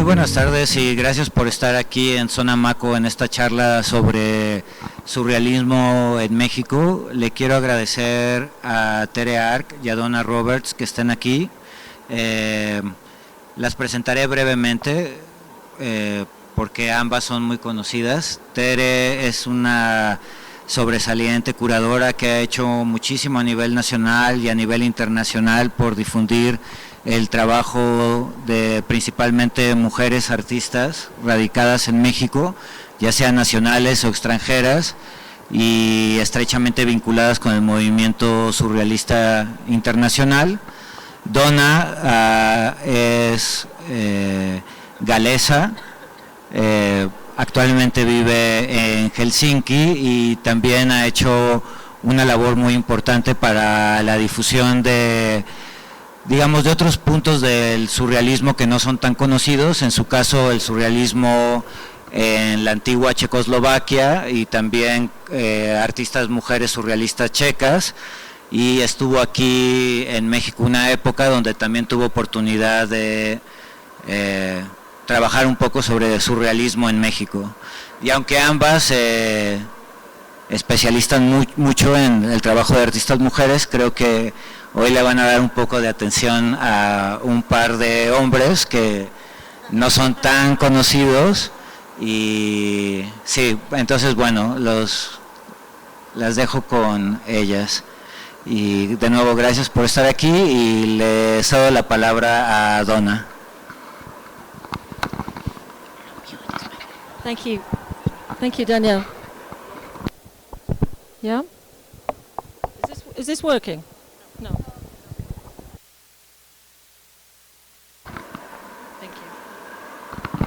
buenas tardes y gracias por estar aquí en Zona Maco en esta charla sobre surrealismo en México. Le quiero agradecer a Tere Arc y a Donna Roberts que estén aquí. Las presentaré brevemente porque ambas son muy conocidas. Tere es una sobresaliente curadora que ha hecho muchísimo a nivel nacional y a nivel internacional por difundir el trabajo de principalmente mujeres artistas radicadas en México, ya sean nacionales o extranjeras, y estrechamente vinculadas con el movimiento surrealista internacional. Donna es galesa, actualmente vive en Helsinki y también ha hecho una labor muy importante para la difusión de, digamos, de otros puntos del surrealismo que no son tan conocidos, en su caso el surrealismo en la antigua Checoslovaquia y también artistas mujeres surrealistas checas, y estuvo aquí en México una época donde también tuvo oportunidad de trabajar un poco sobre surrealismo en México. Y aunque ambas especialistan mucho en el trabajo de artistas mujeres, creo que hoy le van a dar un poco de atención a un par de hombres que no son tan conocidos. Y sí, entonces bueno, las dejo con ellas. Y de nuevo gracias por estar aquí y le cedo la palabra a Donna. Thank you, Danielle. Yeah? Is this working? No. Thank you.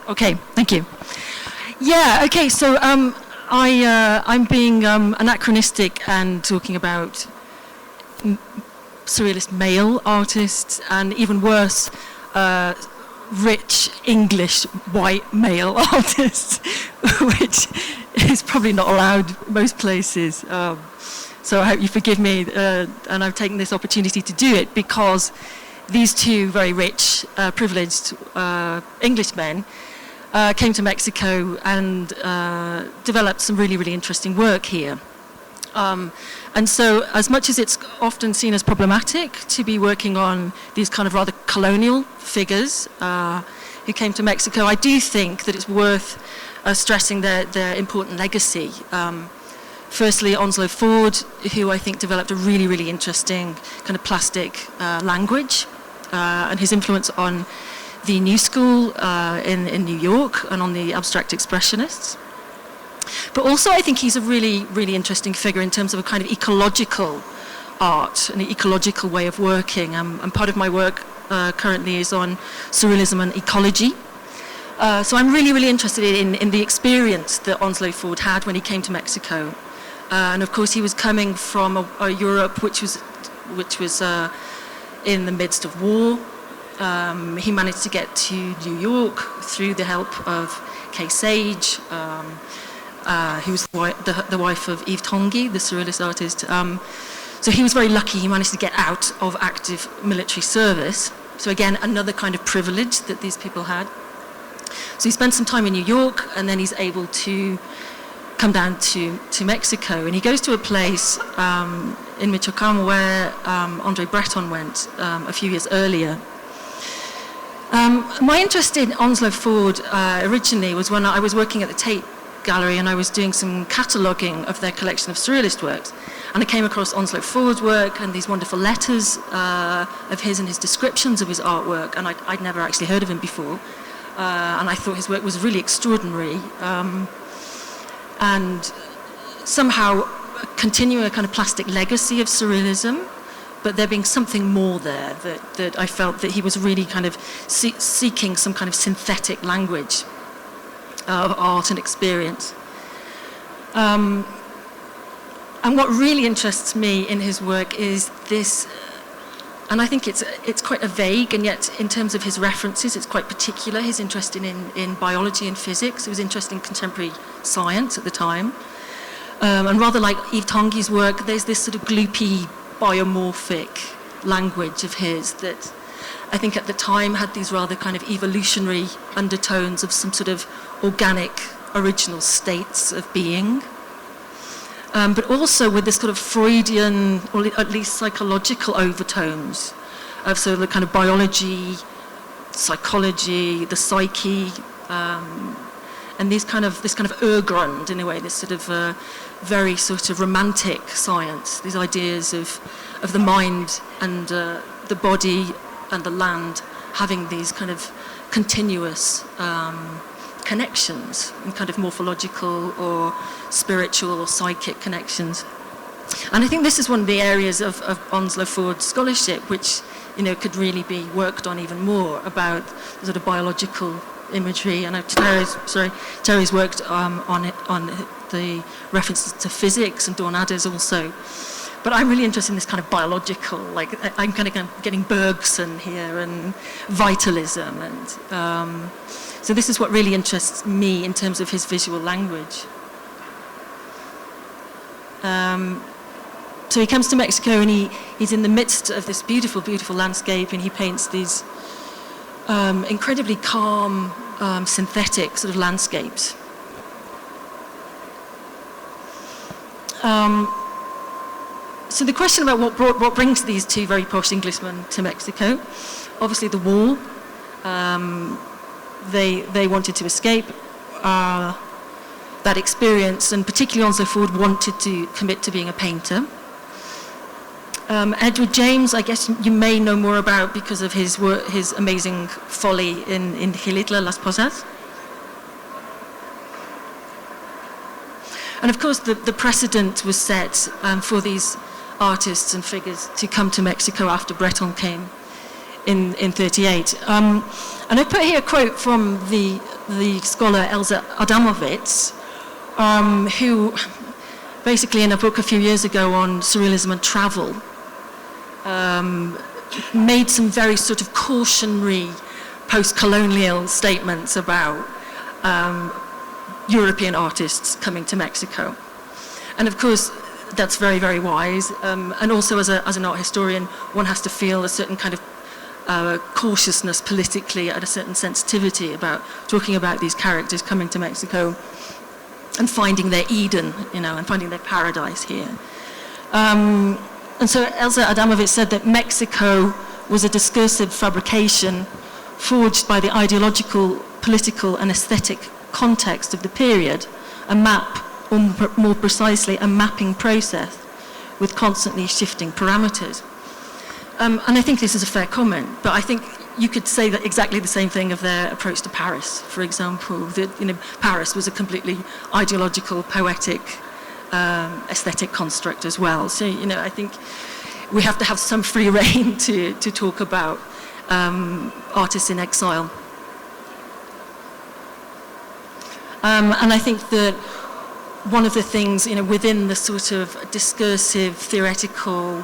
Okay, thank you. Yeah, okay, so I'm being anachronistic and talking about surrealist male artists, and even worse, rich English white male artists, which is probably not allowed most places. So I hope you forgive me, and I've taken this opportunity to do it because these two very rich, privileged Englishmen came to Mexico and developed some really, really interesting work here. And so as much as it's often seen as problematic to be working on these kind of rather colonial figures who came to Mexico, I do think that it's worth stressing their important legacy. Firstly, Onslow Ford, who I think developed a really, really interesting kind of plastic language, and his influence on the New School in New York and on the abstract expressionists. But also I think he's a really, really interesting figure in terms of a kind of ecological art, an ecological way of working. And part of my work currently is on surrealism and ecology. So I'm really, really interested in the experience that Onslow Ford had when he came to Mexico. And of course he was coming from a Europe which was in the midst of war. He managed to get to New York through the help of Kay Sage, who was the wife of Yves Tanguy, the surrealist artist. So he was very lucky. He managed to get out of active military service. So again, another kind of privilege that these people had. So he spent some time in New York, and then he's able to come down to Mexico. And he goes to a place in Michoacan where André Breton went a few years earlier. My interest in Onslow Ford originally was when I was working at the Tate Gallery and I was doing some cataloguing of their collection of surrealist works. And I came across Onslow Ford's work and these wonderful letters of his and his descriptions of his artwork, and I'd never actually heard of him before. And I thought his work was really extraordinary. And somehow continuing a kind of plastic legacy of surrealism, but there being something more there that I felt that he was really kind of seeking some kind of synthetic language of art and experience. And what really interests me in his work is this, and I think it's quite a vague, and yet in terms of his references, it's quite particular. He's interested in biology and physics. He was interested in contemporary science at the time. And rather like Yves Tanguy's work, there's this sort of gloopy, biomorphic language of his that I think at the time had these rather kind of evolutionary undertones of some sort of organic original states of being. But also with this sort of Freudian, or at least psychological overtones of sort of the kind of biology, psychology, the psyche, and this kind of Urgrund, in a way, this sort of very sort of romantic science, these ideas of the mind and the body and the land having these kind of continuous connections, and kind of morphological or spiritual or psychic connections. And I think this is one of the areas of Onslow Ford's scholarship which, you know, could really be worked on even more, about the sort of biological imagery. And Terry's worked on the references to physics, and Dawn Adders also. But I'm really interested in this kind of biological, like I'm kind of getting Bergson here and vitalism, and so this is what really interests me in terms of his visual language. So he comes to Mexico, and he's in the midst of this beautiful, beautiful landscape, and he paints these incredibly calm, synthetic sort of landscapes. So the question about what brings these two very posh Englishmen to Mexico, obviously the wall. They wanted to escape that experience, and particularly Onslow Ford wanted to commit to being a painter. Edward James, I guess you may know more about because of his work, his amazing folly in Gilitla, Las Posas. And of course, the precedent was set for these artists and figures to come to Mexico after Breton came in 38. And I put here a quote from the scholar Elza Adamovitz, who basically in a book a few years ago on surrealism and travel, made some very sort of cautionary post-colonial statements about European artists coming to Mexico. And of course, that's very, very wise. And also as an art historian, one has to feel a certain kind of cautiousness politically, at a certain sensitivity about talking about these characters coming to Mexico and finding their Eden, you know, and finding their paradise here. And so Elza Adamovitz said that Mexico was a discursive fabrication forged by the ideological, political, and aesthetic context of the period, a map, or more precisely, a mapping process with constantly shifting parameters. And I think this is a fair comment, but I think you could say that exactly the same thing of their approach to Paris, for example. That, you know, Paris was a completely ideological, poetic, aesthetic construct as well. So, you know, I think we have to have some free rein to talk about artists in exile. And I think that one of the things, you know, within the sort of discursive, theoretical,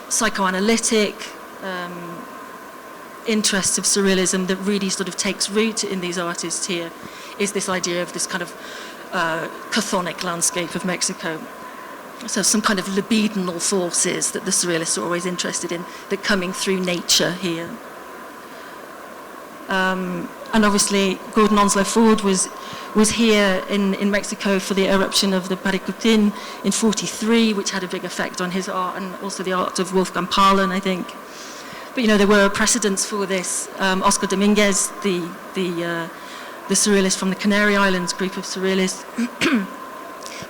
psychoanalytic interests of surrealism that really sort of takes root in these artists here is this idea of this kind of chthonic landscape of Mexico. So some kind of libidinal forces that the surrealists are always interested in, that coming through nature here. And obviously Gordon Onslow Ford was here in Mexico for the eruption of the Paricutin in 43, which had a big effect on his art and also the art of Wolfgang Pahlin, I think. But, you know, there were precedents for this. Oscar Dominguez, the surrealist from the Canary Islands, group of surrealists,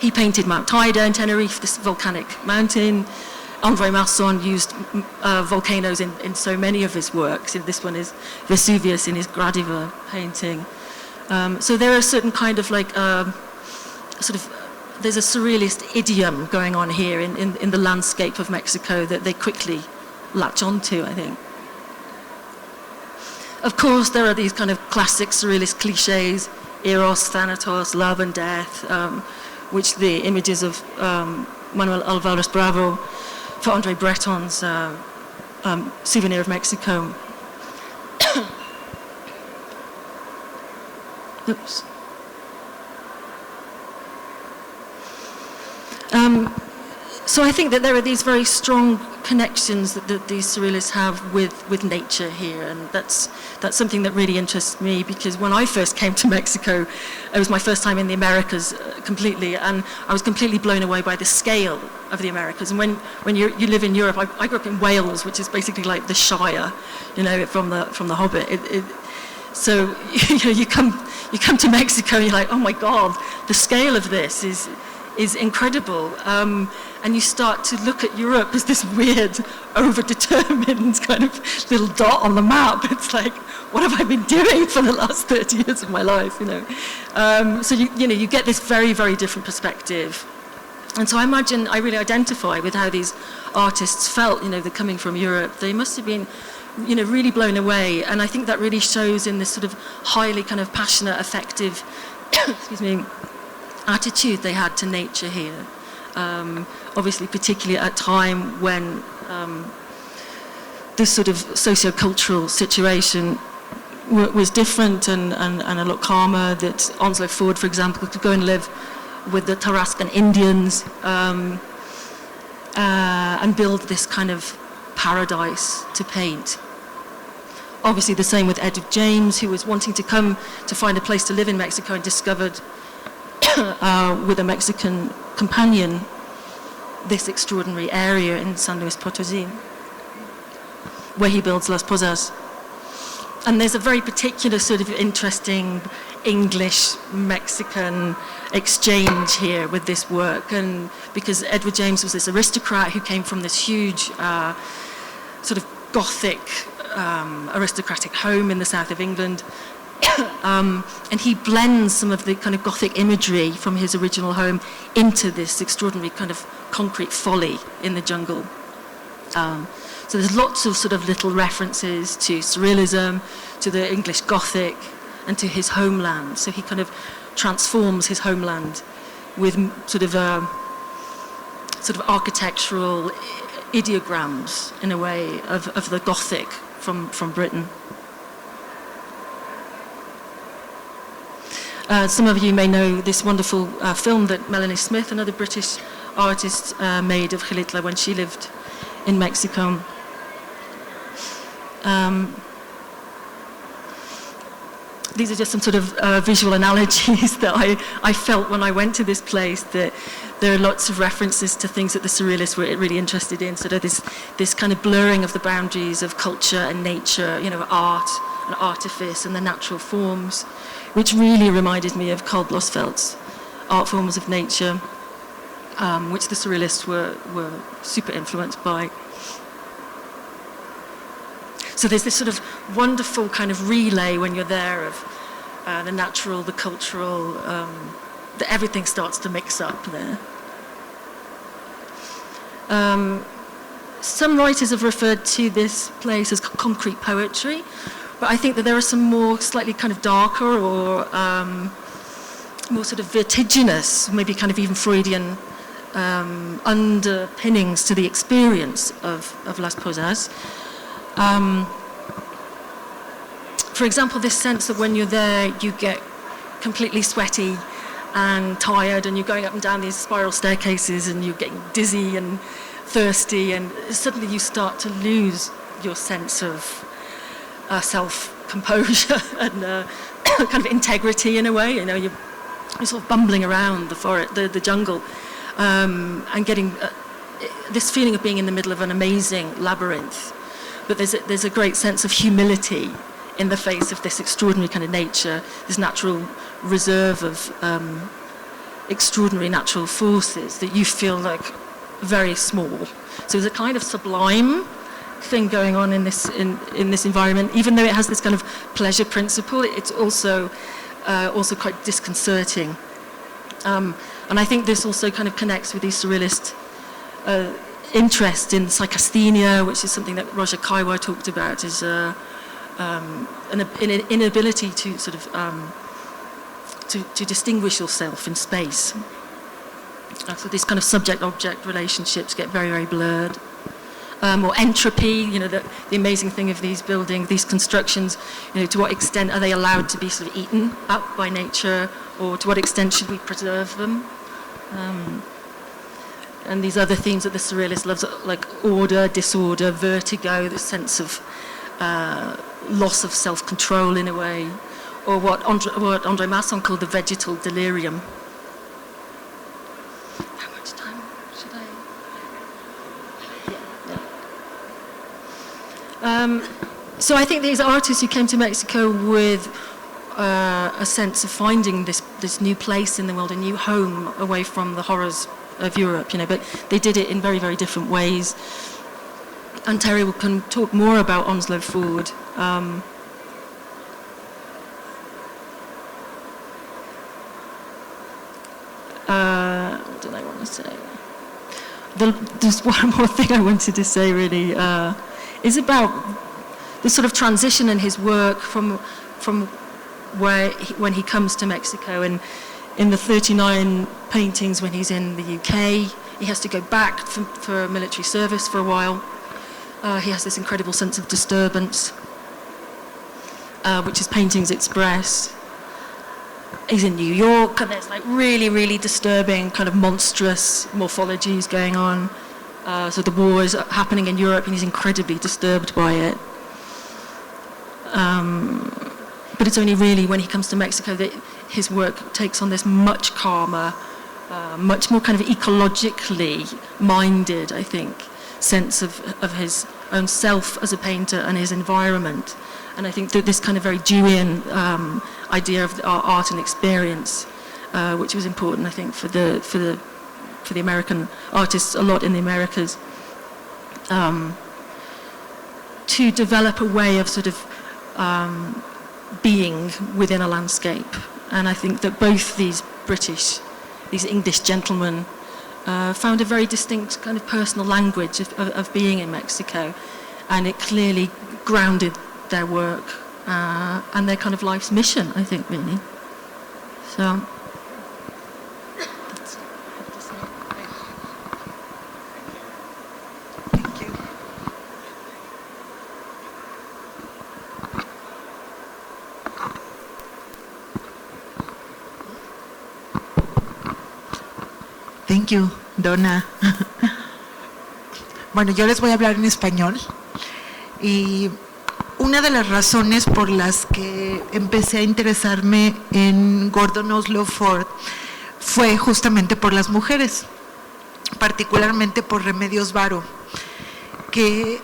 he painted Mount Teide in Tenerife, this volcanic mountain. André Masson used volcanoes in so many of his works. This one is Vesuvius in his Gradiva painting. So there are certain kind of like there's a surrealist idiom going on here in the landscape of Mexico that they quickly latch onto, I think. Of course, there are these kind of classic surrealist cliches, Eros, Thanatos, love and death, which the images of Manuel Alvarez Bravo for André Breton's Souvenir of Mexico. Oops. So I think that there are these very strong connections that these surrealists have with nature here, and that's something that really interests me, because when I first came to Mexico, it was my first time in the Americas completely, and I was completely blown away by the scale of the Americas. And when you live in Europe, I grew up in Wales, which is basically like the Shire, you know, from the Hobbit. So you come to Mexico and you're like, oh my God, the scale of this is incredible. And you start to look at Europe as this weird, over-determined kind of little dot on the map. It's like, what have I been doing for the last 30 years of my life, you know? So you get this very, very different perspective. And so I imagine, I really identify with how these artists felt, you know, they're coming from Europe. They must have been, you know, really blown away. And I think that really shows in this sort of highly kind of passionate, effective, excuse me, attitude they had to nature here. Obviously, particularly at a time when this sort of socio-cultural situation was different and a lot calmer, that Onslow Ford, for example, could go and live with the Tarascan Indians and build this kind of paradise to paint. Obviously, the same with Edward James, who was wanting to come to find a place to live in Mexico and discovered with a Mexican companion this extraordinary area in San Luis Potosí, where he builds Las Posas. And there's a very particular sort of interesting English-Mexican exchange here with this work, and because Edward James was this aristocrat who came from this huge sort of Gothic aristocratic home in the south of England, and he blends some of the kind of Gothic imagery from his original home into this extraordinary kind of concrete folly in the jungle. So there's lots of sort of little references to surrealism, to the English Gothic, and to his homeland. So he kind of transforms his homeland with sort of architectural ideograms, in a way, of the Gothic from Britain. Some of you may know this wonderful film that Melanie Smith, another British artist, made of Xilitla when she lived in Mexico. These are just some sort of visual analogies that I felt when I went to this place, that there are lots of references to things that the surrealists were really interested in, sort of this kind of blurring of the boundaries of culture and nature, you know, art and artifice and the natural forms, which really reminded me of Karl Blossfeldt's art forms of nature, which the surrealists were super influenced by. So there's this sort of wonderful kind of relay when you're there of the natural, the cultural, that everything starts to mix up there. Some writers have referred to this place as concrete poetry, but I think that there are some more slightly kind of darker or more sort of vertiginous, maybe kind of even Freudian underpinnings to the experience of Las Posas. For example, this sense that when you're there, you get completely sweaty and tired, and you're going up and down these spiral staircases, and you're getting dizzy and thirsty, and suddenly you start to lose your sense of self-composure and kind of integrity in a way. You know, you're sort of bumbling around the forest, the jungle, and getting this feeling of being in the middle of an amazing labyrinth. But there's a great sense of humility in the face of this extraordinary kind of nature, this natural reserve of extraordinary natural forces, that you feel like very small. So there's a kind of sublime thing going on in this environment, even though it has this kind of pleasure principle. It's also quite disconcerting, and I think this also kind of connects with these surrealist interest in psychasthenia, which is something that Roger Caillois talked about, is an inability to sort of to distinguish yourself in space. So these kind of subject-object relationships get very, very blurred. Or entropy, you know, the amazing thing of these buildings, these constructions, you know, to what extent are they allowed to be sort of eaten up by nature, or to what extent should we preserve them? and these other themes that the surrealist loves, like order, disorder, vertigo, the sense of loss of self-control in a way, or what Andre Masson called the vegetal delirium. How much time should I? Yeah. So I think these artists who came to Mexico with a sense of finding this new place in the world, a new home away from the horrors of Europe, but they did it in very, very different ways. And Terry can talk more about Onslow Ford. What did I want to say? There's one more thing I wanted to say, really, is about the sort of transition in his work from when he comes to Mexico, and in the 39 paintings when he's in the UK, he has to go back for military service for a while. He has this incredible sense of disturbance, which his paintings express. He's in New York, and there's like really, really disturbing kind of monstrous morphologies going on. So the war is happening in Europe, and he's incredibly disturbed by it. But it's only really when he comes to Mexico that his work takes on this much calmer, much more kind of ecologically minded, I think, sense of his own self as a painter and his environment. And I think that this kind of very Deweyan idea of art and experience, which was important, I think, for the American artists a lot in the Americas, to develop a way of sort of being within a landscape. And I think that both these English gentlemen found a very distinct kind of personal language of being in Mexico, and it clearly grounded their work and their kind of life's mission, I think, really. So that's all I have to say. Thank you. Thank you, Donna. Bueno, yo les voy a hablar en español. Y una de las razones por las que empecé a interesarme en Gordon Onslow Ford fue justamente por las mujeres, particularmente por Remedios Varo, que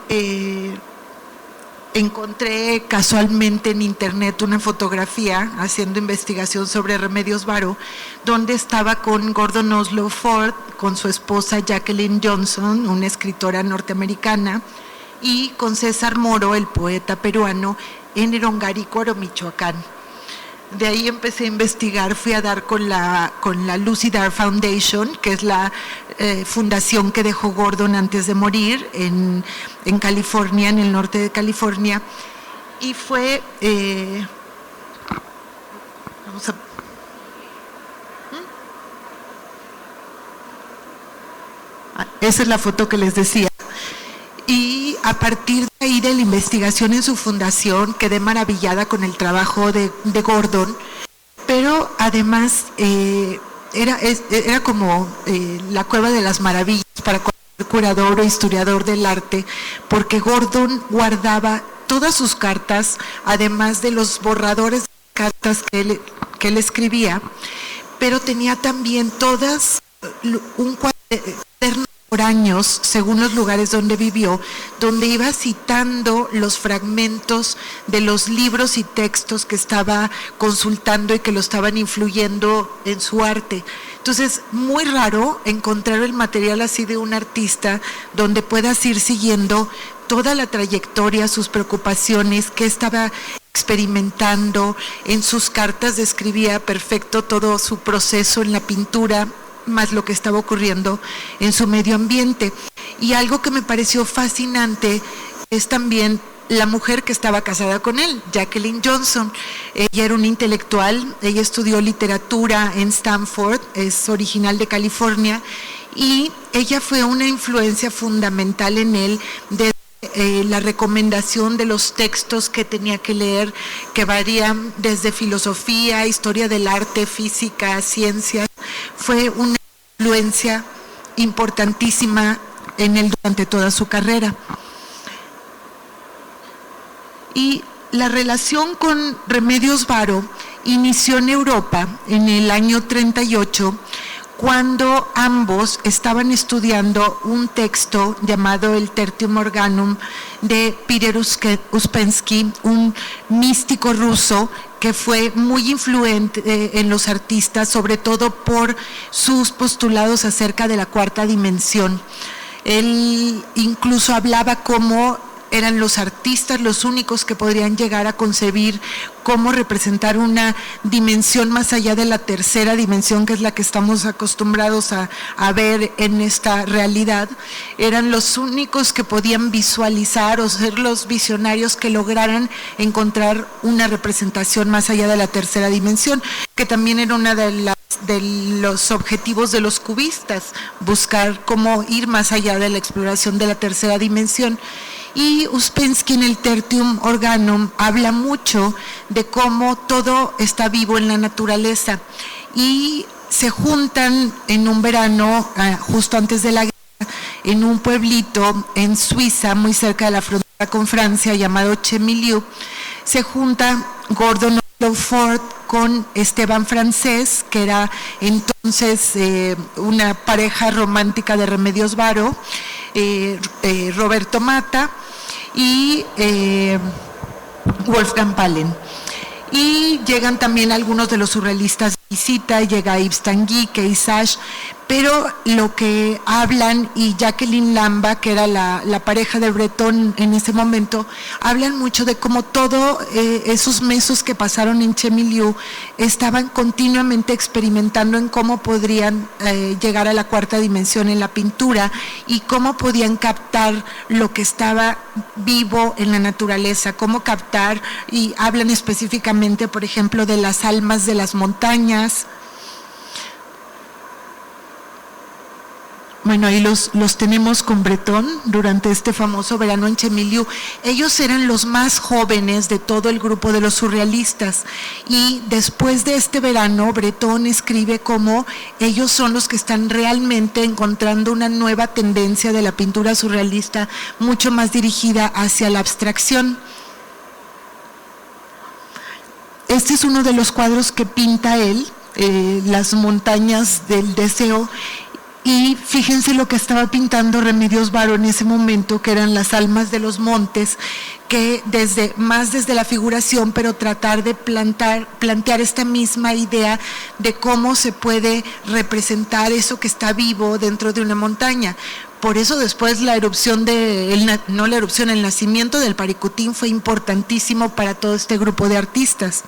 encontré casualmente en internet una fotografía haciendo investigación sobre Remedios Varo, donde estaba con Gordon Onslow Ford, con su esposa Jacqueline Johnson, una escritora norteamericana, y con César Moro, el poeta peruano, en Erongarícuaro, Michoacán. De ahí empecé a investigar, fui a dar con la Lucy Darr Foundation, que es la fundación que dejó Gordon antes de morir en California, en el norte de California, y fue... esa es la foto que les decía. Y a partir de ahí de la investigación en su fundación quedé maravillada con el trabajo de Gordon, pero además era como la cueva de las maravillas para cualquier curador o historiador del arte, porque Gordon guardaba todas sus cartas, además de los borradores de cartas que él escribía, pero tenía también todas un cuaderno por años, según los lugares donde vivió, donde iba citando los fragmentos de los libros y textos que estaba consultando y que lo estaban influyendo en su arte. Entonces, muy raro encontrar el material así de un artista donde puedas ir siguiendo toda la trayectoria, sus preocupaciones, qué estaba experimentando. En sus cartas describía perfecto todo su proceso en la pintura, más lo que estaba ocurriendo en su medio ambiente. Y algo que me pareció fascinante es también la mujer que estaba casada con él, Jacqueline Johnson. Ella era una intelectual, ella estudió literatura en Stanford, es original de California, y ella fue una influencia fundamental en él de la recomendación de los textos que tenía que leer, que varían desde filosofía, historia del arte, física, ciencias. Fue una influencia importantísima en él durante toda su carrera. Y la relación con Remedios Varo inició en Europa en el año 38, cuando ambos estaban estudiando un texto llamado el Tertium Organum de Peter Uspensky, un místico ruso que fue muy influente en los artistas, sobre todo por sus postulados acerca de la cuarta dimensión. Él incluso hablaba como eran los artistas los únicos que podrían llegar a concebir cómo representar una dimensión más allá de la tercera dimensión, que es la que estamos acostumbrados a ver en esta realidad. Eran los únicos que podían visualizar o ser los visionarios que lograran encontrar una representación más allá de la tercera dimensión, que también era una de los objetivos de los cubistas, buscar cómo ir más allá de la exploración de la tercera dimensión. Y Uspensky en el Tertium Organum habla mucho de cómo todo está vivo en la naturaleza, y se juntan en un verano justo antes de la guerra en un pueblito en Suiza muy cerca de la frontera con Francia llamado Chemilieu. Se junta Gordon Ford con Esteban Francés, que era entonces una pareja romántica de Remedios Varo, Roberto Mata y Wolfgang Palen. Y llegan también algunos de los surrealistas de visita, llega Yves Tanguy, Kees Sachs, pero lo que hablan, y Jacqueline Lamba, que era la pareja de Breton en ese momento, hablan mucho de cómo todos esos meses que pasaron en Chemilieu estaban continuamente experimentando en cómo podrían llegar a la cuarta dimensión en la pintura y cómo podían captar lo que estaba vivo en la naturaleza, cómo captar, y hablan específicamente, por ejemplo, de las almas de las montañas. Bueno, ahí los tenemos con Breton durante este famoso verano en Chemilieu. Ellos eran los más jóvenes de todo el grupo de los surrealistas, y después de este verano Breton escribe cómo ellos son los que están realmente encontrando una nueva tendencia de la pintura surrealista, mucho más dirigida hacia la abstracción. Este es uno de los cuadros que pinta él, las montañas del deseo. Y fíjense lo que estaba pintando Remedios Varo en ese momento, que eran las almas de los montes, que desde la figuración, pero tratar de plantear esta misma idea de cómo se puede representar eso que está vivo dentro de una montaña. Por eso después el nacimiento del Paricutín fue importantísimo para todo este grupo de artistas.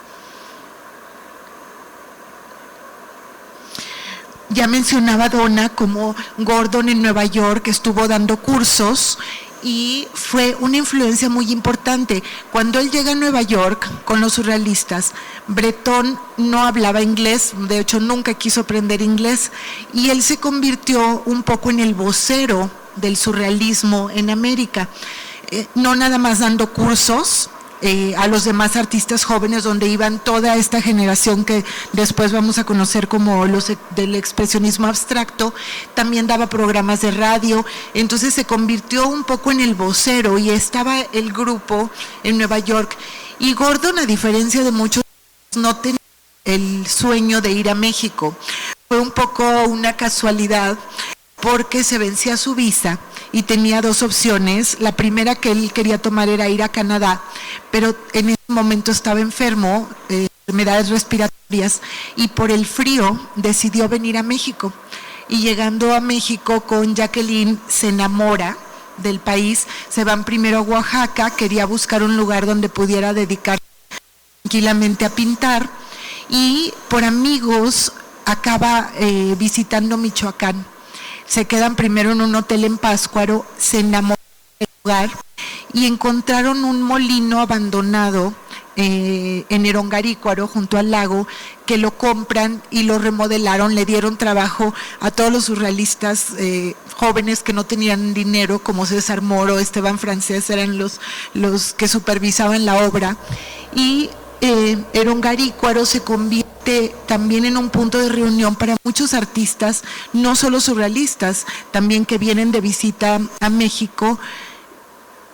Ya mencionaba Donna como Gordon en Nueva York estuvo dando cursos y fue una influencia muy importante. Cuando él llega a Nueva York con los surrealistas, Breton no hablaba inglés, de hecho nunca quiso aprender inglés, y él se convirtió un poco en el vocero del surrealismo en América, no nada más dando cursos a los demás artistas jóvenes, donde iban toda esta generación que después vamos a conocer como los del expresionismo abstracto, también daba programas de radio. Entonces se convirtió un poco en el vocero, y estaba el grupo en Nueva York. Y Gordon, a diferencia de muchos, no tenía el sueño de ir a México. Fue un poco una casualidad, porque se vencía su visa y tenía dos opciones. La primera que él quería tomar era ir a Canadá, pero en ese momento estaba enfermo, enfermedades respiratorias, y por el frío decidió venir a México. Y llegando a México con Jacqueline se enamora del país, se van primero a Oaxaca, quería buscar un lugar donde pudiera dedicarse tranquilamente a pintar, y por amigos acaba visitando Michoacán. Se quedan primero en un hotel en Pátzcuaro, se enamoran del lugar y encontraron un molino abandonado en Erongarícuaro, junto al lago, que lo compran y lo remodelaron. Le dieron trabajo a todos los surrealistas jóvenes que no tenían dinero, como César Moro, Esteban Francés, eran los que supervisaban la obra. Y Erongarícuaro se convierte convierte también en un punto de reunión para muchos artistas, no solo surrealistas, también que vienen de visita a México.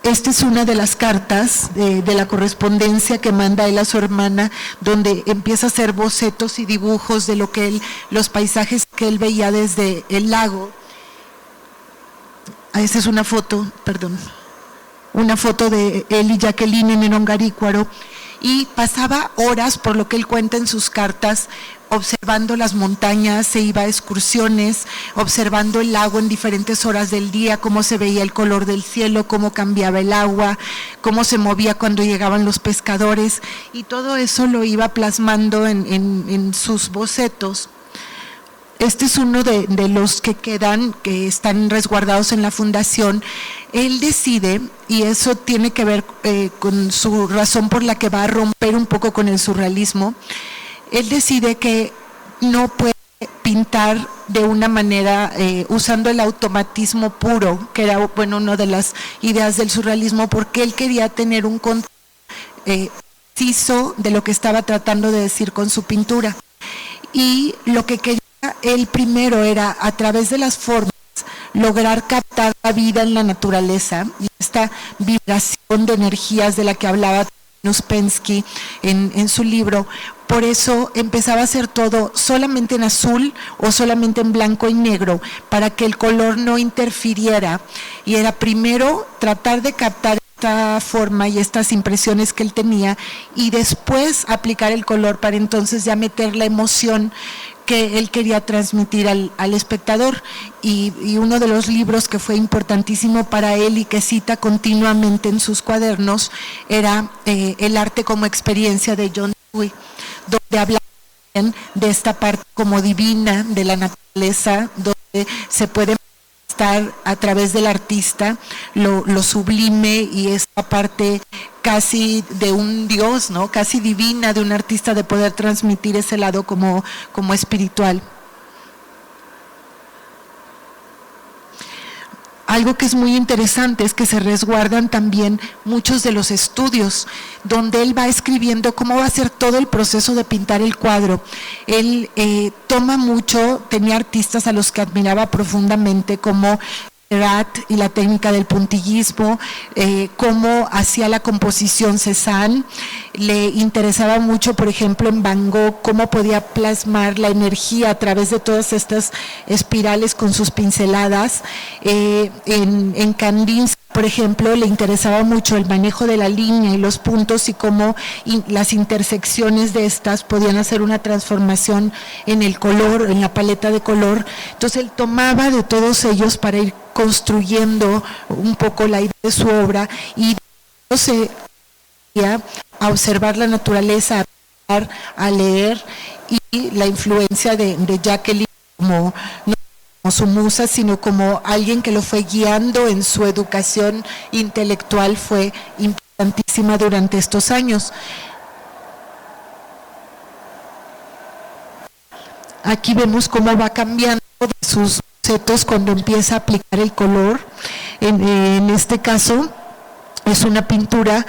Esta es una de las cartas de la correspondencia que manda él a su hermana, donde empieza a hacer bocetos y dibujos de los paisajes que él veía desde el lago. Esa es una foto, una foto de él y Jacqueline en Nerongarícuaro, y pasaba horas, por lo que él cuenta en sus cartas, observando las montañas, se iba a excursiones, observando el lago en diferentes horas del día, cómo se veía el color del cielo, cómo cambiaba el agua, cómo se movía cuando llegaban los pescadores, y todo eso lo iba plasmando en sus bocetos. Este es uno de los que quedan, que están resguardados en la fundación. Él decide, y eso tiene que ver con su razón por la que va a romper un poco con el surrealismo, él decide que no puede pintar de una manera usando el automatismo puro, que era una de las ideas del surrealismo, porque él quería tener un control preciso de lo que estaba tratando de decir con su pintura. Y lo que quería él primero era, a través de las formas, lograr captar la vida en la naturaleza, y esta vibración de energías de la que hablaba Uspensky en su libro. Por eso empezaba a hacer todo solamente en azul o solamente en blanco y negro, para que el color no interfiriera, y era primero tratar de captar esta forma y estas impresiones que él tenía, y después aplicar el color para entonces ya meter la emoción que él quería transmitir al espectador. Y uno de los libros que fue importantísimo para él y que cita continuamente en sus cuadernos era El arte como experiencia, de John Dewey, donde habla de esta parte como divina de la naturaleza, donde se puede estar a través del artista lo sublime, y esta parte casi de un dios, ¿no? Casi divina de un artista, de poder transmitir ese lado como espiritual. Algo que es muy interesante es que se resguardan también muchos de los estudios, donde él va escribiendo cómo va a ser todo el proceso de pintar el cuadro. Él toma mucho, tenía artistas a los que admiraba profundamente, como Seurat y la técnica del puntillismo, cómo hacía la composición Cézanne. Le interesaba mucho, por ejemplo, en Van Gogh, cómo podía plasmar la energía a través de todas estas espirales con sus pinceladas. En Kandinsky, por ejemplo, le interesaba mucho el manejo de la línea y los puntos, y cómo las intersecciones de estas podían hacer una transformación en el color, en la paleta de color. Entonces él tomaba de todos ellos para ir construyendo un poco la idea de su obra, y se a observar la naturaleza, a leer, y la influencia de Jacqueline como su musa, sino como alguien que lo fue guiando en su educación intelectual, fue importantísima durante estos años. Aquí vemos cómo va cambiando de sus bocetos cuando empieza a aplicar el color. En este caso es una pintura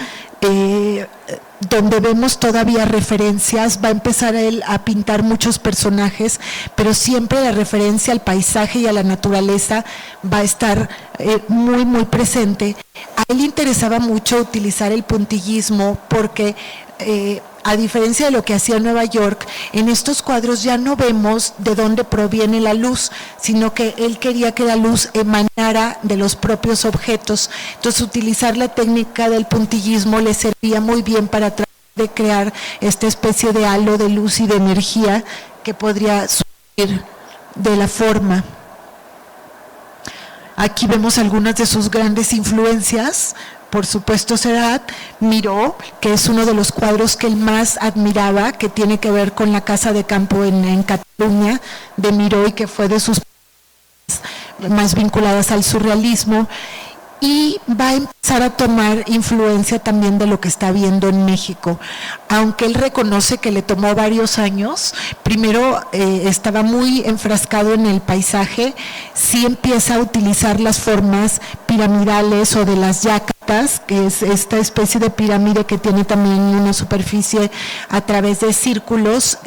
donde vemos todavía referencias. Va a empezar él a pintar muchos personajes, pero siempre la referencia al paisaje y a la naturaleza va a estar muy, muy presente. A él le interesaba mucho utilizar el puntillismo, porque a diferencia de lo que hacía en Nueva York, en estos cuadros ya no vemos de dónde proviene la luz, sino que él quería que la luz emanara de los propios objetos. Entonces, utilizar la técnica del puntillismo le servía muy bien para tratar de crear esta especie de halo de luz y de energía que podría surgir de la forma. Aquí vemos algunas de sus grandes influencias. Por supuesto, Seurat, Miró, que es uno de los cuadros que él más admiraba, que tiene que ver con la casa de campo en Cataluña de Miró, y que fue de sus más vinculadas al surrealismo, y va a empezar a tomar influencia también de lo que está viendo en México, aunque él reconoce que le tomó varios años. Primero estaba muy enfrascado en el paisaje, sí empieza a utilizar las formas piramidales o de las yacas que es esta especie de pirámide que tiene también una superficie a través de círculos,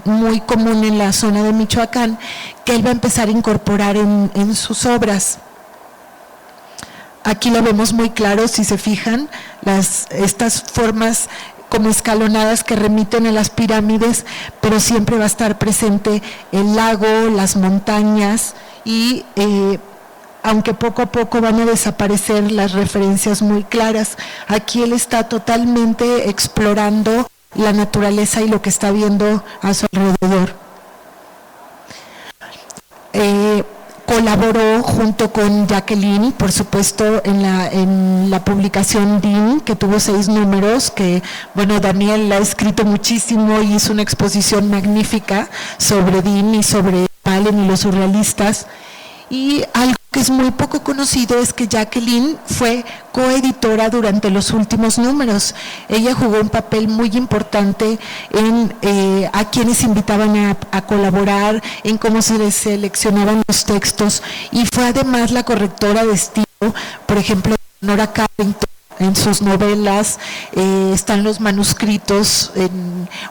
muy común en la zona de Michoacán, que él va a empezar a incorporar en sus obras. Aquí lo vemos muy claro, si se fijan, estas formas como escalonadas que remiten a las pirámides, pero siempre va a estar presente el lago, las montañas y aunque poco a poco van a desaparecer las referencias muy claras. Aquí él está totalmente explorando la naturaleza y lo que está viendo a su alrededor. Colaboró junto con Jacqueline, por supuesto, en la publicación DIN, que tuvo 6 números, que, bueno, Daniel ha escrito muchísimo y hizo una exposición magnífica sobre DIN y sobre Palen y los surrealistas. Y algo que es muy poco conocido es que Jacqueline fue coeditora durante los últimos números. Ella jugó un papel muy importante a quienes invitaban a colaborar, en cómo se les seleccionaban los textos, y fue además la correctora de estilo, por ejemplo, Nora Carrington. En sus novelas están los manuscritos,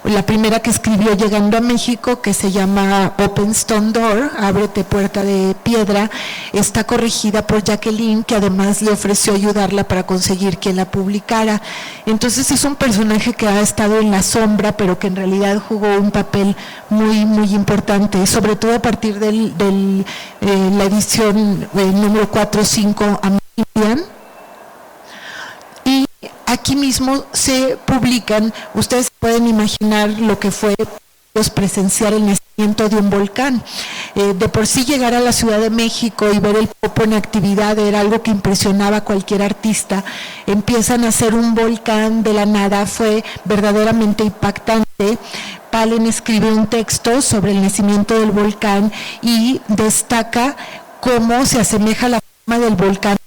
la primera que escribió llegando a México, que se llama Open Stone Door, Ábrete Puerta de Piedra, está corregida por Jacqueline, que además le ofreció ayudarla para conseguir quien la publicara. Entonces es un personaje que ha estado en la sombra, pero que en realidad jugó un papel muy, muy importante, sobre todo a partir de la edición número 4 o 5 a Miriam. Aquí mismo se publican, ustedes pueden imaginar lo que fue presenciar el nacimiento de un volcán. De por sí llegar a la Ciudad de México y ver el Popo en actividad era algo que impresionaba a cualquier artista. Empiezan a hacer un volcán de la nada, fue verdaderamente impactante. Palen escribe un texto sobre el nacimiento del volcán y destaca cómo se asemeja la forma del volcán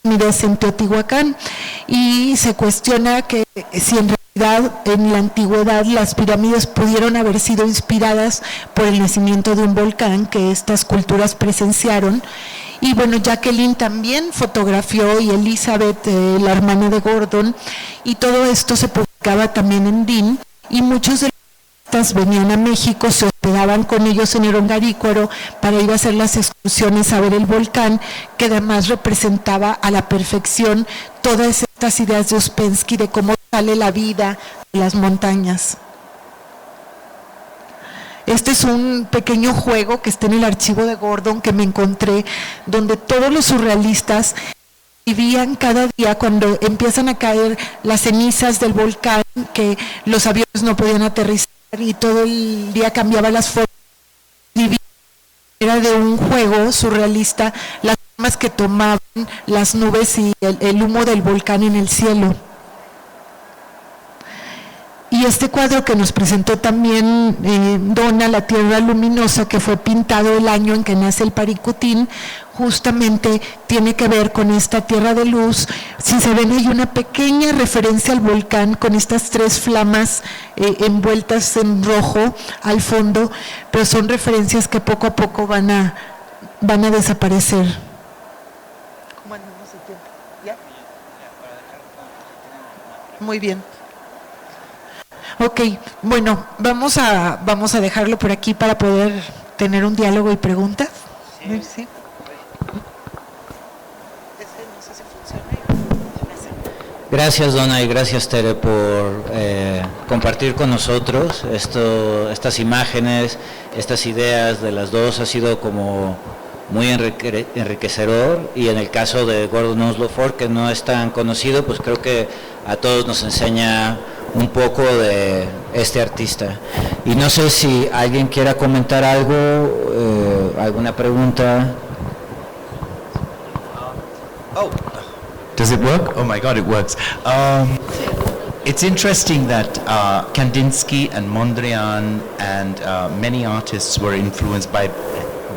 en Teotihuacán, y se cuestiona que si en realidad en la antigüedad las pirámides pudieron haber sido inspiradas por el nacimiento de un volcán que estas culturas presenciaron. Y bueno, Jacqueline también fotografió, y Elizabeth, la hermana de Gordon, y todo esto se publicaba también en DIN, y muchos de venían a México, se hospedaban con ellos en Erongarícuaro para ir a hacer las excursiones a ver el volcán, que además representaba a la perfección todas estas ideas de Ouspensky de cómo sale la vida de las montañas. Este es un pequeño juego que está en el archivo de Gordon que me encontré, donde todos los surrealistas vivían cada día cuando empiezan a caer las cenizas del volcán, que los aviones no podían aterrizar y todo el día cambiaba las formas. Era de un juego surrealista las formas que tomaban las nubes y el humo del volcán en el cielo. Y este cuadro que nos presentó también Donna, La Tierra Luminosa, que fue pintado el año en que nace el Paricutín, justamente tiene que ver con esta tierra de luz. Si se ven, hay una pequeña referencia al volcán con estas 3 flamas envueltas en rojo al fondo, pero son referencias que poco a poco van a desaparecer. ¿Cómo andamos el tiempo? ¿Ya? Muy bien. Ok, bueno, vamos a dejarlo por aquí para poder tener un diálogo y preguntas. Sí. ¿Sí? Gracias, Donna, y gracias, Tere, por compartir con nosotros estas imágenes, estas ideas de las dos. Ha sido como muy enriquecedor, y en el caso de Gordon Onslow Ford, que no es tan conocido, pues creo que a todos nos enseña un poco de este artista. Y no sé si alguien quiera comentar algo, alguna pregunta. Oh, does it work? Oh my God, it works. It's interesting that Kandinsky and Mondrian and many artists were influenced by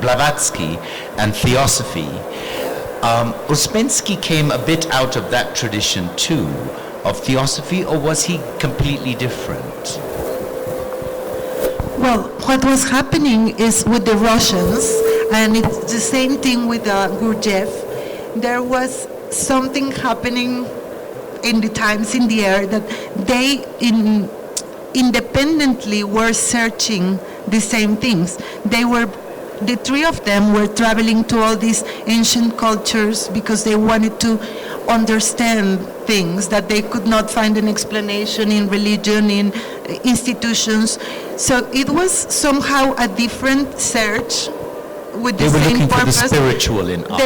Blavatsky and Theosophy. Ouspensky came a bit out of that tradition too, of Theosophy, or was he completely different? Well, what was happening is with the Russians, and it's the same thing with Gurdjieff, there was something happening in the times in the air that they independently were searching the same things. The three of them were traveling to all these ancient cultures because they wanted to understand things that they could not find an explanation in religion, in institutions. So it was somehow a different search with the same purpose. They were looking for the spiritual in art.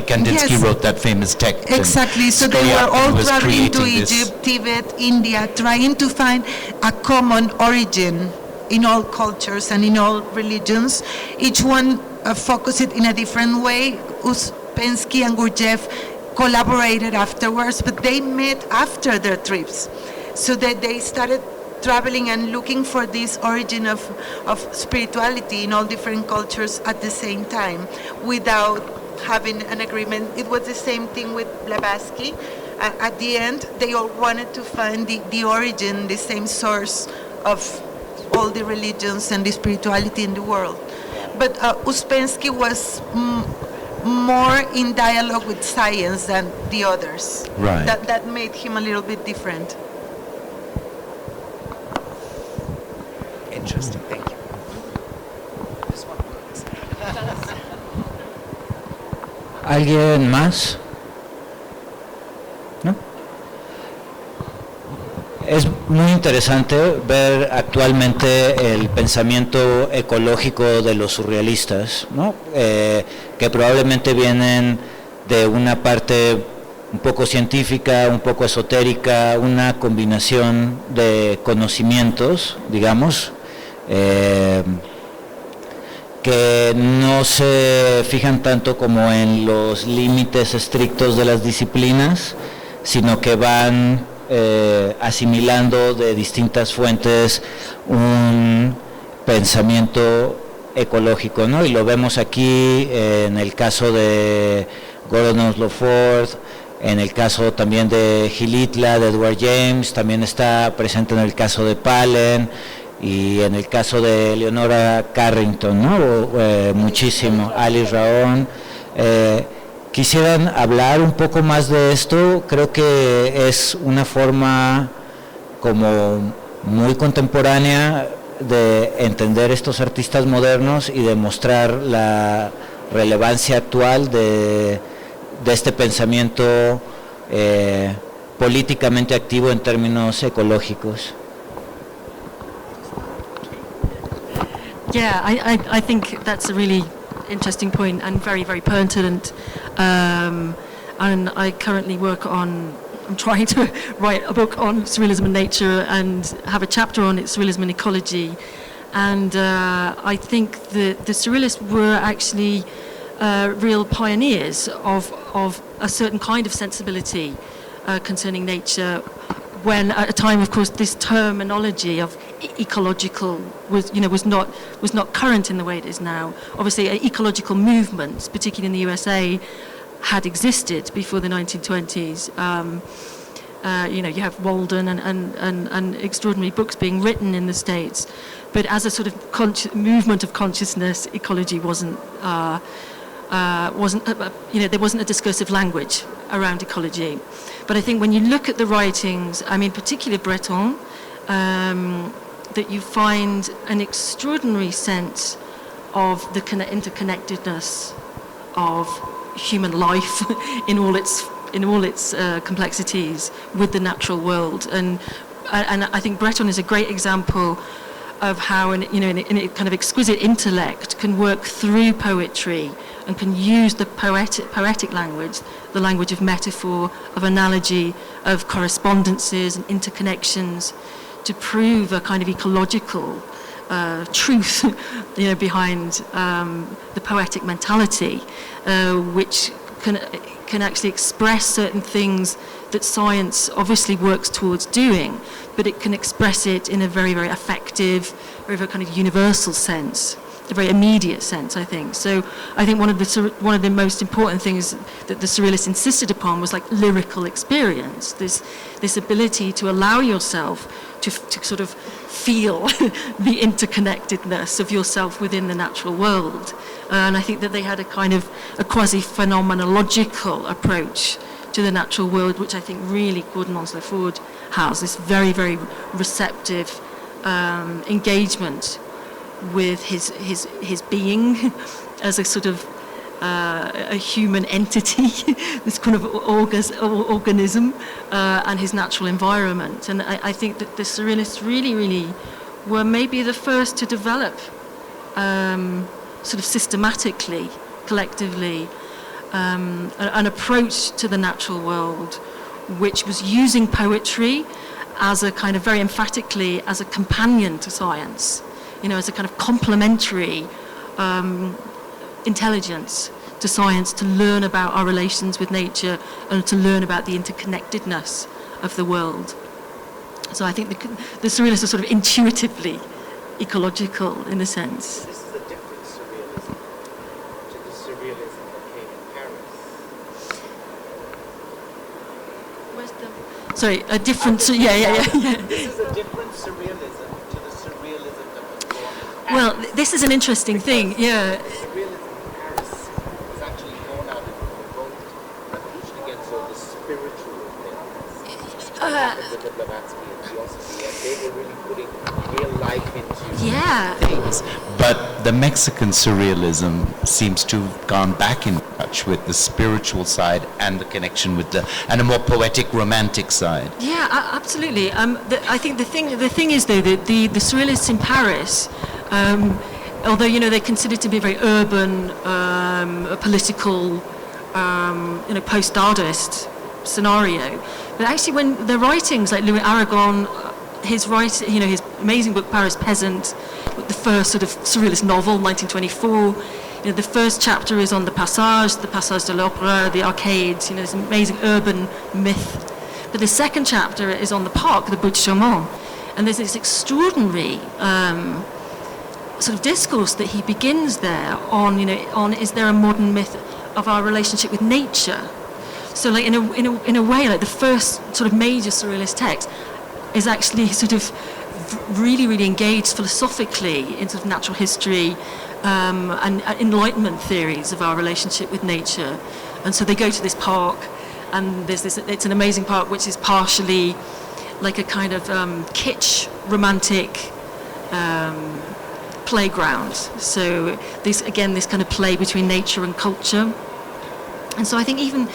Kandinsky wrote that famous text. Exactly. So they were all traveling to Egypt, Tibet, India, trying to find a common origin in all cultures and in all religions. Each one focused it in a different way. Ouspensky and Gurdjieff collaborated afterwards, but they met after their trips. So that they started traveling and looking for this origin of spirituality in all different cultures at the same time without having an agreement. It was the same thing with Blavatsky. At the end, they all wanted to find the origin, the same source of all the religions and the spirituality in the world. But Ouspensky was more in dialogue with science than the others. Right. That made him a little bit different. Interesting, thank you. ¿Alguien más? ¿No? Es muy interesante ver actualmente el pensamiento ecológico de los surrealistas, ¿no? Que probablemente vienen de una parte un poco científica, un poco esotérica, una combinación de conocimientos, digamos, que no se fijan tanto como en los límites estrictos de las disciplinas, sino que van asimilando de distintas fuentes un pensamiento ecológico, ¿no? Y lo vemos aquí en el caso de Gordon Oslo Ford, en el caso también de Gil Itla, de Edward James, también está presente en el caso de Palen y en el caso de Leonora Carrington, ¿no? Muchísimo, Alice Raon. ¿Quisieran hablar un poco más de esto? Creo que es una forma como muy contemporánea de entender estos artistas modernos y de mostrar la relevancia actual de este pensamiento políticamente activo en términos ecológicos. Yeah, I think that's a really interesting point and very, very pertinent. And I currently I'm trying to write a book on surrealism and nature and have a chapter on it, surrealism and ecology. And I think the surrealists were actually real pioneers of a certain kind of sensibility concerning nature, when at a time, of course, this terminology of ecological was not current in the way it is now. Obviously, ecological movements, particularly in the USA, had existed before the 1920s. You have Walden and extraordinary books being written in the States, but as a sort of movement of consciousness, ecology wasn't. There wasn't a discursive language around ecology. But I think when you look at the writings, I mean, particularly Breton, that you find an extraordinary sense of the interconnectedness of human life in all its complexities with the natural world, and I think Breton is a great example of how in a kind of exquisite intellect can work through poetry and can use the poetic language, the language of metaphor, of analogy, of correspondences and interconnections, to prove a kind of ecological truth, behind the poetic mentality, which can actually express certain things that science obviously works towards doing, but it can express it in a very, very effective, very, very kind of universal sense, a very immediate sense, I think. So I think one of the most important things that the surrealists insisted upon was like lyrical experience, this ability to allow yourself to sort of feel the interconnectedness of yourself within the natural world. And I think that they had a kind of a quasi-phenomenological approach to the natural world, which I think really Gordon Onslow Ford has, this very, very receptive engagement with his being as a sort of a human entity, this kind of organism, and his natural environment. And I think that the Surrealists really were maybe the first to develop sort of systematically, collectively, an approach to the natural world which was using poetry as a kind of very emphatically as a companion to science, as a kind of complementary intelligence to science, to learn about our relations with nature and to learn about the interconnectedness of the world. So I think the Surrealists are sort of intuitively ecological in a sense. This is a different Surrealism to the Surrealism that came in Paris. Where's the... Sorry, a different... Yeah. This is a different Surrealism to the Surrealism that was born in Paris. Well, this is an interesting thing, yeah. The Surrealism in Paris was actually born out of a revolt, revolution against all the spiritual things that happened with the Blavatsky and Theosophy, and they were really putting real life into things. But the Mexican Surrealism seems to have gone back in touch with the spiritual side and the connection with and a more poetic, romantic side. Yeah, absolutely. I think the thing is though that the Surrealists in Paris, although they're considered to be a very urban, political, post-Dadaist scenario, but actually when their writings, like Louis Aragon, his amazing book Paris Peasant, the first sort of Surrealist novel, 1924. The first chapter is on the Passage de l'Opera, the arcades. This amazing urban myth. But the second chapter is on the park, the Butte Chaumont, and there's this extraordinary sort of discourse that he begins there on is there a modern myth of our relationship with nature? So like in a way, like the first sort of major Surrealist text is actually sort of really engaged philosophically in sort of natural history and Enlightenment theories of our relationship with nature. And so they go to this park, and it's an amazing park which is partially like a kind of kitsch, romantic playground. So this kind of play between nature and culture. And so I think even,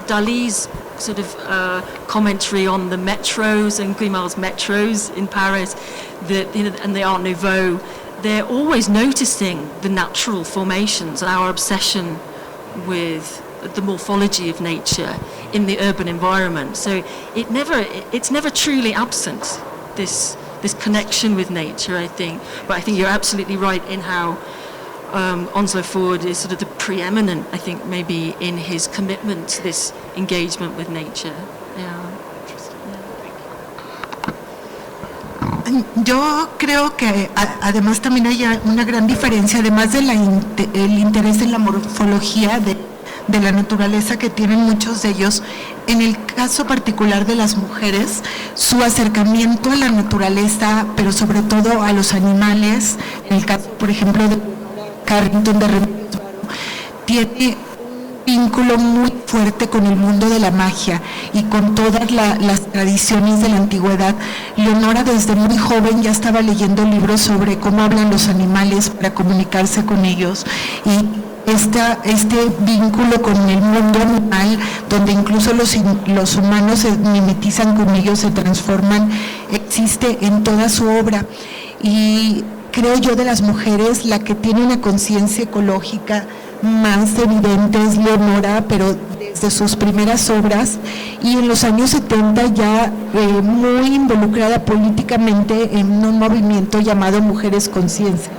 Dali's sort of commentary on the metros and Guimarães metros in Paris, and the Art Nouveau, they're always noticing the natural formations and our obsession with the morphology of nature in the urban environment. So it's never truly absent, this connection with nature, I think. But I think you're absolutely right in how Onslow Ford is sort of the preeminent, I think, maybe in his commitment to this engagement with nature. Yo creo que además también hay una gran diferencia, además del interés en la morfología de la naturaleza que tienen muchos de ellos. En el caso particular de las mujeres, su acercamiento a la naturaleza, pero sobre todo a los animales, en el caso, por ejemplo, de Carrington de Remedios Varo, tiene un vínculo muy fuerte con el mundo de la magia y con todas las tradiciones de la antigüedad. Leonora desde muy joven ya estaba leyendo libros sobre cómo hablan los animales para comunicarse con ellos, y este vínculo con el mundo animal, donde incluso los humanos se mimetizan con ellos, se transforman, existe en toda su obra. Y creo yo, de las mujeres, la que tiene una conciencia ecológica más evidente es Leonora, pero desde sus primeras obras, y en los años 70 ya muy involucrada políticamente en un movimiento llamado Mujeres Conciencia,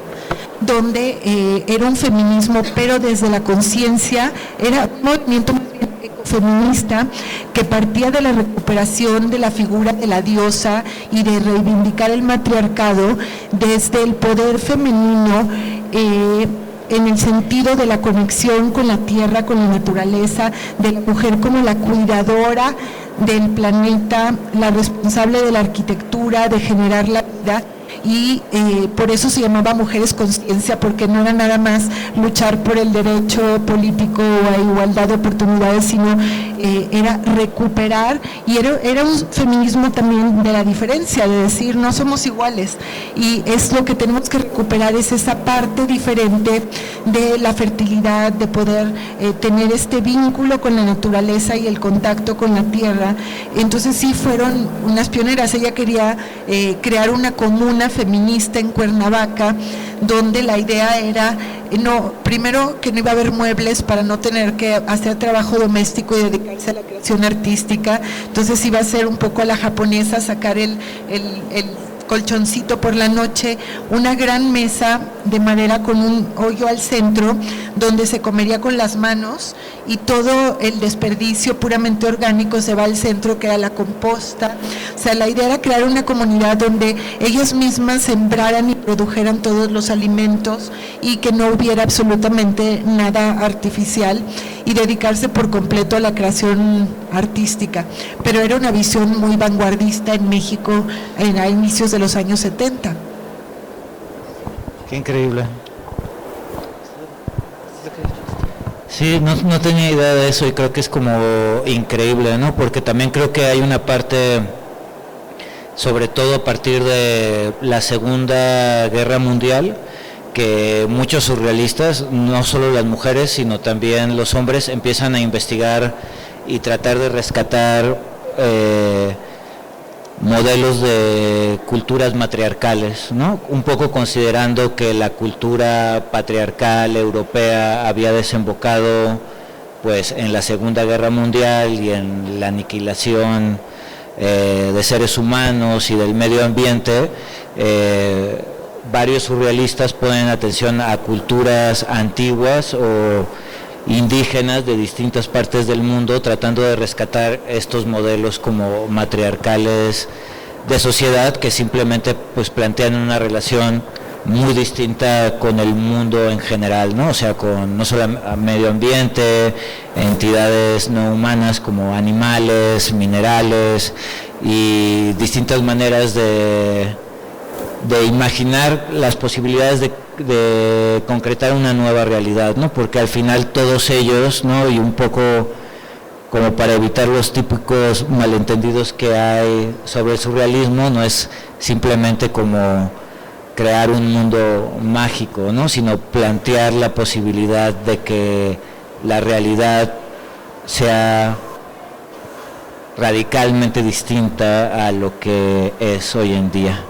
donde era un feminismo, pero desde la conciencia, era un movimiento feminista que partía de la recuperación de la figura de la diosa y de reivindicar el matriarcado desde el poder femenino, en el sentido de la conexión con la tierra, con la naturaleza, de la mujer como la cuidadora del planeta, la responsable de la arquitectura, de generar la vida. Y por eso se llamaba Mujeres Conciencia, porque no era nada más luchar por el derecho político o a igualdad de oportunidades, sino era recuperar, y era un feminismo también de la diferencia, de decir no somos iguales, y es lo que tenemos que recuperar, es esa parte diferente de la fertilidad, de poder tener este vínculo con la naturaleza y el contacto con la tierra. Entonces sí fueron unas pioneras. Ella quería crear una comuna feminista en Cuernavaca, donde la idea era, primero que no iba a haber muebles para no tener que hacer trabajo doméstico y dedicarse a la creación artística, entonces iba a ser un poco a la japonesa, sacar el colchoncito por la noche, una gran mesa de madera con un hoyo al centro donde se comería con las manos, y todo el desperdicio puramente orgánico se va al centro, que era la composta. O sea, la idea era crear una comunidad donde ellas mismas sembraran y produjeran todos los alimentos y que no hubiera absolutamente nada artificial, y dedicarse por completo a la creación artística. Pero era una visión muy vanguardista en México a inicios de los años 70. Qué increíble. Sí, no tenía idea de eso, y creo que es como increíble, ¿no? Porque también creo que hay una parte, sobre todo a partir de la Segunda Guerra Mundial, que muchos surrealistas, no solo las mujeres, sino también los hombres, empiezan a investigar y tratar de rescatar modelos de culturas matriarcales, ¿no? Un poco considerando que la cultura patriarcal europea había desembocado pues en la Segunda Guerra Mundial y en la aniquilación de seres humanos y del medio ambiente. Varios surrealistas ponen atención a culturas antiguas o indígenas de distintas partes del mundo, tratando de rescatar estos modelos como matriarcales de sociedad, que simplemente pues plantean una relación muy distinta con el mundo en general, ¿no? O sea, con no solo medio ambiente, entidades no humanas como animales, minerales, y distintas maneras de imaginar las posibilidades de concretar una nueva realidad, ¿no? Porque al final todos ellos, ¿no? Y un poco como para evitar los típicos malentendidos que hay sobre el surrealismo, no es simplemente como crear un mundo mágico, ¿no? Sino plantear la posibilidad de que la realidad sea radicalmente distinta a lo que es hoy en día.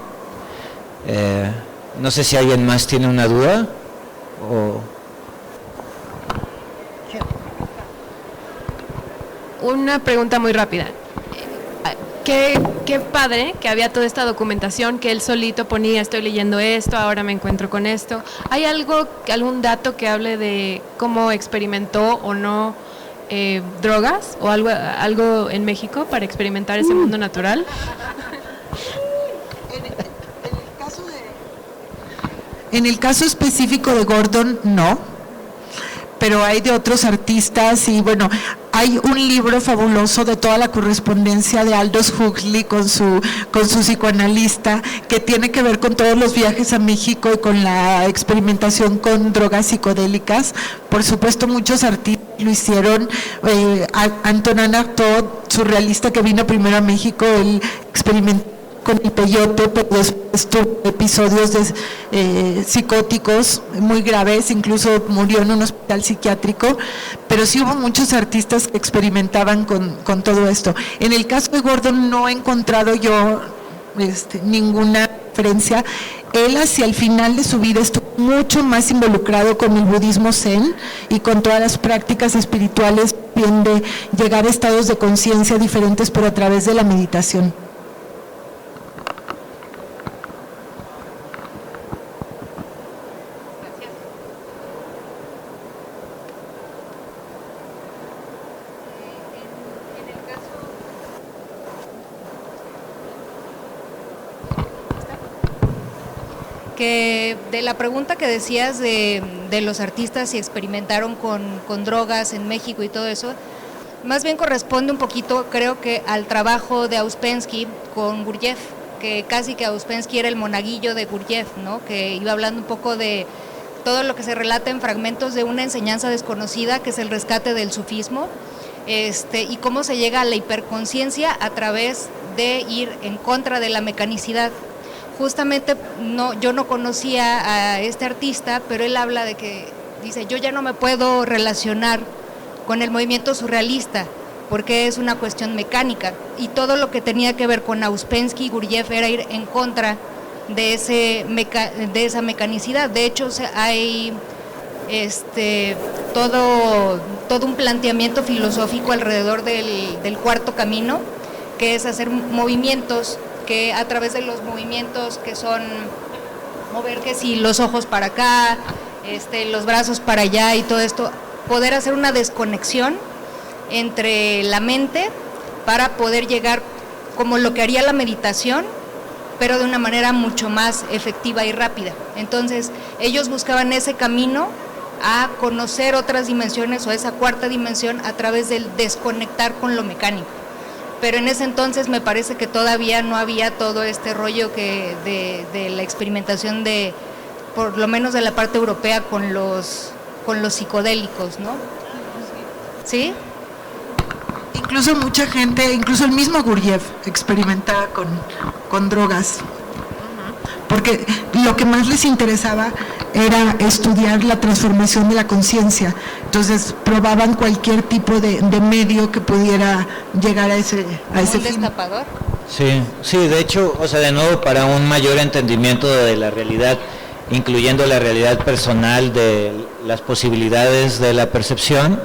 No sé si alguien más tiene una duda Una pregunta muy rápida. Qué padre que había toda esta documentación que él solito ponía, estoy leyendo esto, ahora me encuentro con esto. ¿Hay algún dato que hable de cómo experimentó o no drogas o algo en México para experimentar ese mundo natural? En el caso específico de Gordon, no, pero hay de otros artistas, y bueno, hay un libro fabuloso de toda la correspondencia de Aldous Huxley con su psicoanalista, que tiene que ver con todos los viajes a México y con la experimentación con drogas psicodélicas. Por supuesto, muchos artistas lo hicieron. Antonin Artaud, surrealista que vino primero a México, él experimentó con el peyote, pero después tuvo episodios psicóticos muy graves, incluso murió en un hospital psiquiátrico, pero sí hubo muchos artistas que experimentaban con todo esto. En el caso de Gordon no he encontrado yo ninguna referencia. Él hacia el final de su vida estuvo mucho más involucrado con el budismo zen y con todas las prácticas espirituales, bien de llegar a estados de conciencia diferentes, pero a través de la meditación. De la pregunta que decías de los artistas si experimentaron con drogas en México y todo eso, más bien corresponde un poquito, creo que, al trabajo de Ouspensky con Gurdjieff, que casi que Ouspensky era el monaguillo de Gurdjieff, ¿no? Que iba hablando un poco de todo lo que se relata en fragmentos de una enseñanza desconocida, que es el rescate del sufismo. y cómo se llega a la hiperconciencia a través de ir en contra de la mecanicidad. Justamente yo no conocía a este artista, pero él habla de que, dice, yo ya no me puedo relacionar con el movimiento surrealista, porque es una cuestión mecánica, y todo lo que tenía que ver con Ouspensky y Gurdjieff era ir en contra de esa mecanicidad. De hecho, hay todo un planteamiento filosófico alrededor del cuarto camino, que es hacer movimientos que a través de los movimientos que son mover que si los ojos para acá, los brazos para allá y todo esto, poder hacer una desconexión entre la mente para poder llegar como lo que haría la meditación, pero de una manera mucho más efectiva y rápida. Entonces, ellos buscaban ese camino a conocer otras dimensiones o esa cuarta dimensión a través del desconectar con lo mecánico. Pero en ese entonces me parece que todavía no había todo este rollo de la experimentación por lo menos de la parte europea con los psicodélicos, ¿no? ¿Sí? Incluso mucha gente, incluso el mismo Gurdjieff experimentaba con drogas, porque lo que más les interesaba era estudiar la transformación de la conciencia. Entonces probaban cualquier tipo de medio que pudiera llegar a ese fin. ¿Destapador? Sí, de hecho, o sea, de nuevo, para un mayor entendimiento de la realidad, incluyendo la realidad personal de las posibilidades de la percepción,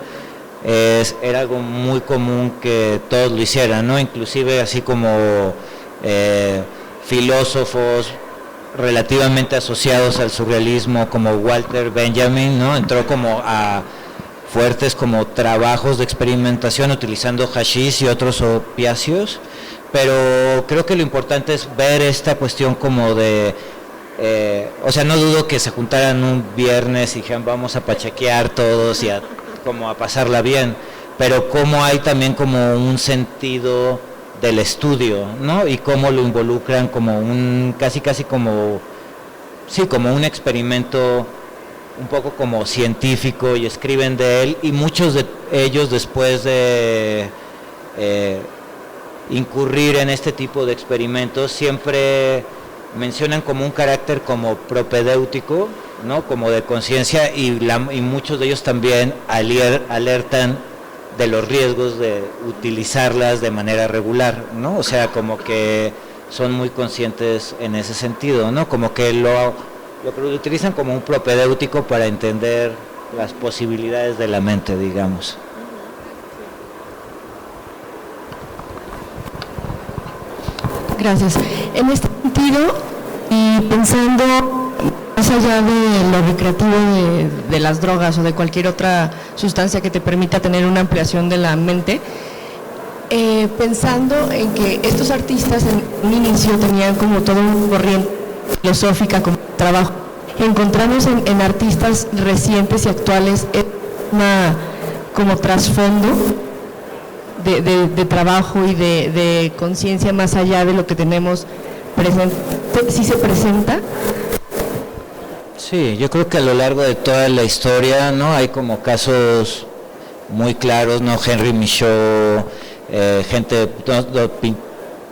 era algo muy común que todos lo hicieran, ¿no? Inclusive así como filósofos relativamente asociados al surrealismo como Walter Benjamin, ¿no? Entró como a fuertes como trabajos de experimentación utilizando hashish y otros opiáceos, pero creo que lo importante es ver esta cuestión como de o sea, no dudo que se juntaran un viernes y dijeran vamos a pachequear todos y como a pasarla bien, pero cómo hay también como un sentido del estudio, ¿no? Y cómo lo involucran como un casi como como un experimento un poco como científico, y escriben de él, y muchos de ellos después de incurrir en este tipo de experimentos siempre mencionan como un carácter como propedéutico, ¿no? Como de conciencia, y muchos de ellos también alertan de los riesgos de utilizarlas de manera regular, ¿no? O sea, como que son muy conscientes en ese sentido, ¿no? Como que lo utilizan como un propedéutico para entender las posibilidades de la mente, digamos. Gracias. En este sentido, y pensando más allá de lo recreativo de las drogas o de cualquier otra sustancia que te permita tener una ampliación de la mente, pensando en que estos artistas en un inicio tenían como toda una corriente filosófica como trabajo, encontramos en artistas recientes y actuales una como trasfondo de trabajo y de conciencia más allá de lo que tenemos presente. ¿Sí se presenta? Sí, yo creo que a lo largo de toda la historia, ¿no? Hay como casos muy claros, ¿no? Henry Michaud, gente,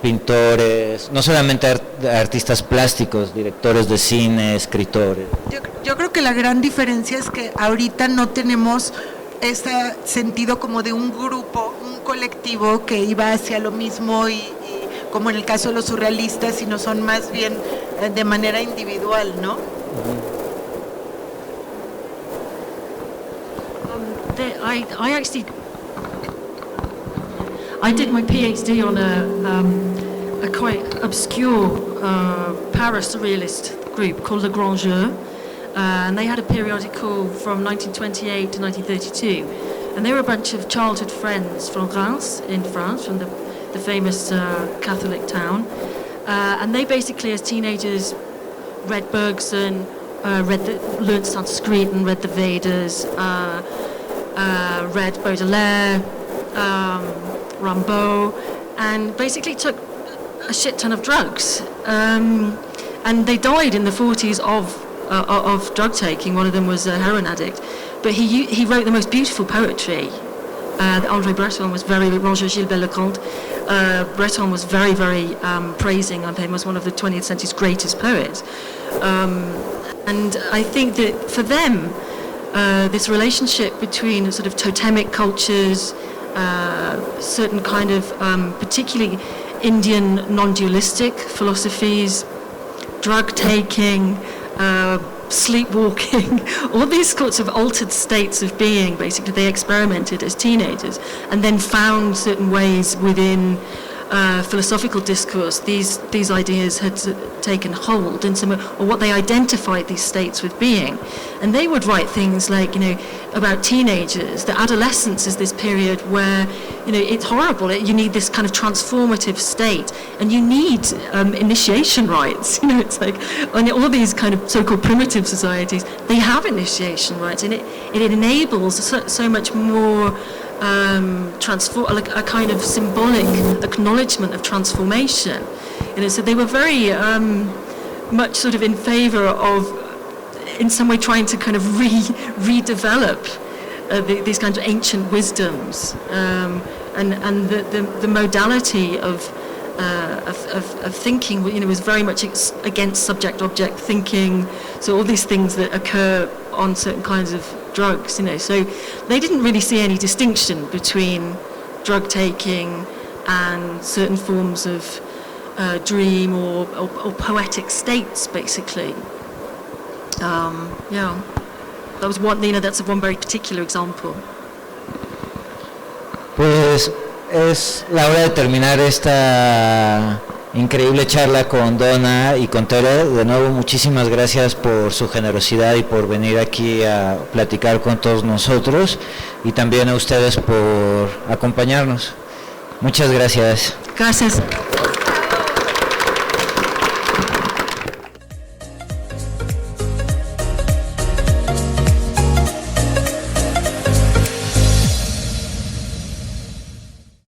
pintores, no solamente artistas plásticos, directores de cine, escritores. Yo creo que la gran diferencia es que ahorita no tenemos ese sentido como de un grupo, un colectivo que iba hacia lo mismo y como en el caso de los surrealistas, sino son más bien de manera individual, ¿no? I did my PhD on a quite obscure Paris surrealist group called Le Grand Jeu, and they had a periodical from 1928 to 1932, and they were a bunch of childhood friends from Reims in France, from the famous Catholic town, and they basically, as teenagers, read Bergson, learned Sanskrit and read the Vedas, read Baudelaire, Rimbaud, and basically took a shit ton of drugs, and they died in the 40s of drug taking. One of them was a heroin addict, but he wrote the most beautiful poetry André Breton was Roger Gilbert Leconte, Breton was very, very praising of him as one of the 20th century's greatest poets. And I think that for them, this relationship between sort of totemic cultures, certain kind of particularly Indian non-dualistic philosophies, drug taking, sleepwalking, all these sorts of altered states of being, basically they experimented as teenagers and then found certain ways within philosophical discourse these ideas had taken hold, and or what they identified these states with being. And they would write things like, about teenagers, that adolescence is this period where, it's horrible. You need this kind of transformative state, and you need initiation rites. It's like, and all these kind of so-called primitive societies, they have initiation rites, and it enables so much more like a kind of symbolic acknowledgement of transformation. So they were very much sort of in favor of, in some way, trying to kind of redevelop these kinds of ancient wisdoms, and the modality of thinking, was very much against subject-object thinking. So all these things that occur on certain kinds of drugs, so they didn't really see any distinction between drug taking and certain forms of dream or poetic states, basically. That was one, that's one very particular example. Pues es la hora de terminar esta increíble charla con Donna y con Tere. De nuevo, muchísimas gracias por su generosidad y por venir aquí a platicar con todos nosotros, y también a ustedes por acompañarnos. Muchas gracias. Gracias.